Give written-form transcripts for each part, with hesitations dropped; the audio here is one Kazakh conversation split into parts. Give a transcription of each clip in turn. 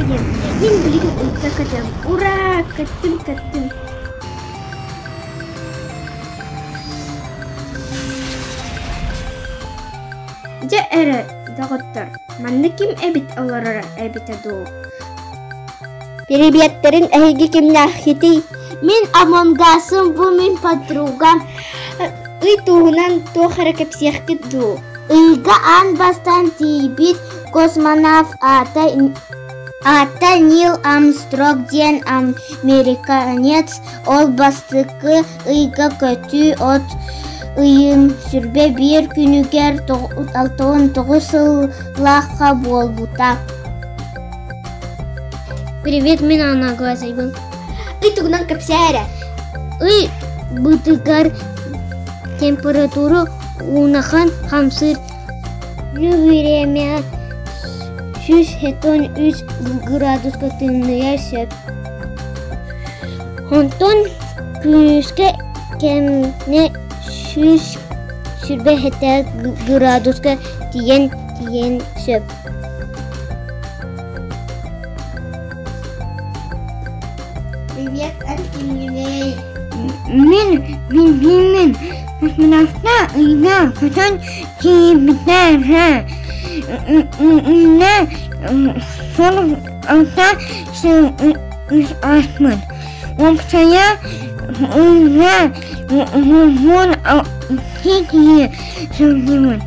Кем? Мен билигин уйта катам. Ура! Каттым. Же эре дагыттар. Манны ким эбит аларара эбит аду. Привет-терин эһиги кимнахити. Мен Амонгасым, бу мен подругам. Ый туһунан тохара кепсиэхкит ду. Ыйга ан бастан тибит космонавт ата Нил Армстронг диэн американец. Ол бастыкы ыйга көтү от ыйын сүрбе бир күнүгер 69 сыллаха болбута. Привет, мен Одноглазый. Ый туһунан кепсиэре. Ый бытыгар температура унахан хамсыр время 173 градуска тыныя сөп. Онтон күнүскө кемне 147 градуска тиен сөп. Привет, Антиминей. Мен космонавтна ыйга көтөн тибитер. Сон алта асмын. Опсая ыйга вон тиги сөйлемін.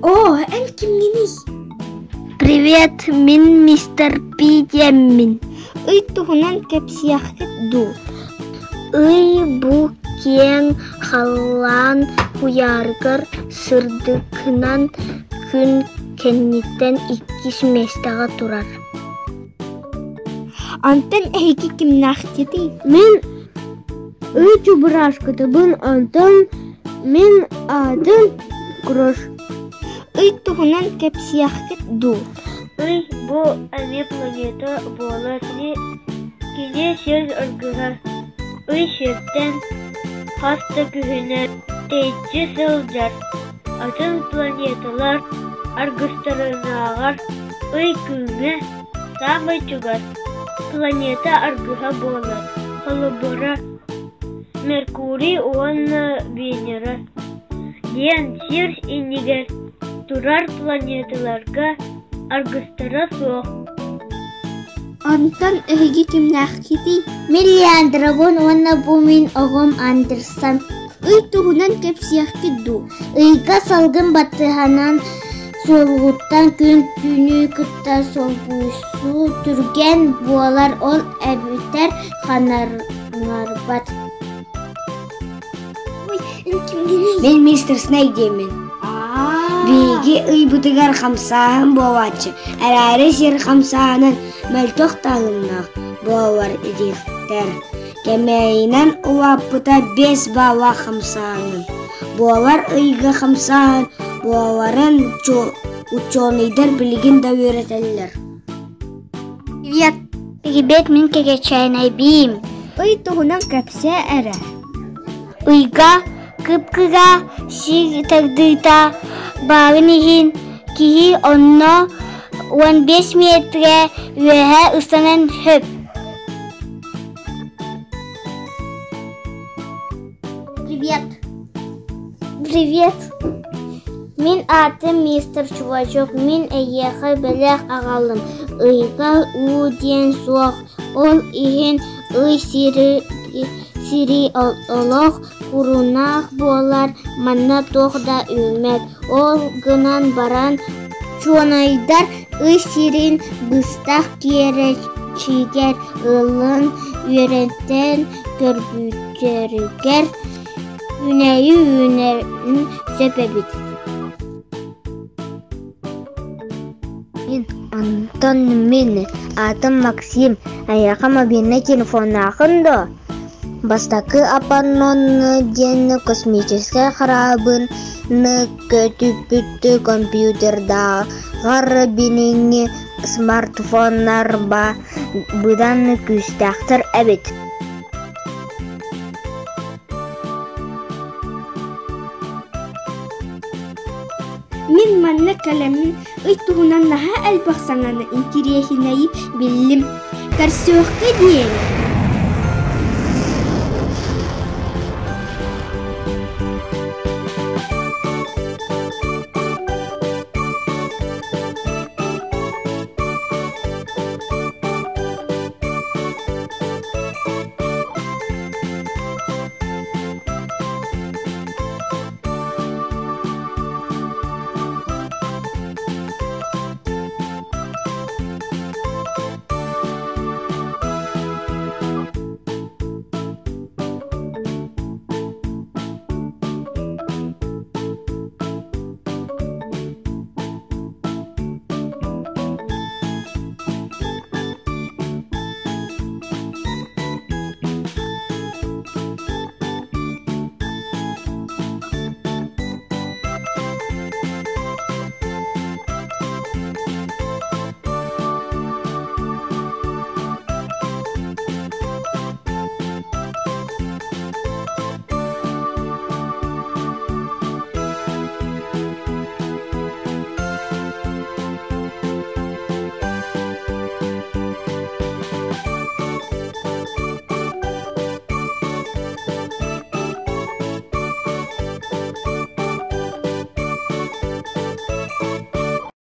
О, Антиминей. Привет, мен мистер Пидемин. Ый туһунан кепсиэхкит ду. Ый бу кен халан уяргар сырдыкынан күн кенниттен 2 местага турар. Антон эһиги кимнахтити. Мен ый чубрашката бун Антон, мен адым Крош. Ый туһунан кепсиэхкит ду. Ый бу ами планета боласыны кине сөз ыргыга. Ый шерттен хаста күһүнө тейчи сылжар. Атын планеталар аргыстарынагар. Ый күңе самый чугар. Планета аргыга болар. Холобора Меркурий он Венера. Диэн сир иннигер турар планеталарга аргыстара соқ. Антон эһиги кимнахтити. Миллиандрабон онна бумин огом Андерсон. Ый туһунан кепсиэхкит ду. Ыйга салгын баттыханан солгуттан күн түнү кытта солбуусу түрген буалар ол әбитер ханарбат. Ой, Антиминей. Мен мистер Снейк деймін. Биги ый бутыгар хамсаһын болачы. Әрәре сер хамсаһынын мөлтөк тағыннақ болар идиктер. Кемейнен улаппыта 5 бала хамсаһынын. Болар ыйга хамсаһын боларын ученыйдар билигин да үйрөтелер. Привет, мен кегечайнай бийим. Ый туһунан кепсиэре. Ыйга кыпкыга сигтагдыта бағынығын киһи онно 15 метре үөһэ ыстанан хөп. Привет. Мен атым мистер Чувачок. Мен эйеха белек агалым. Ыйга у ден суох. Ол иһин ый сири олох курунах болар. Манна тохда үмет. Ол гынан баран чуанайдар ый сирин быстах керечигер ылын үйрентен көрбүтерігер үнәйі сөпебит. Мен Антон, мен атым Максим. Аяқам абенне телефонна ақынды. Бастакы апаннонны ден космическая харабын көтүп бүттү компьютерда гар бининги смартфоннар ба бұдан күстақтыр әбет. Мин манна калемин ыйтугунан наха әлбақсаңаны интересінайы білім. Карсуаққа дейін.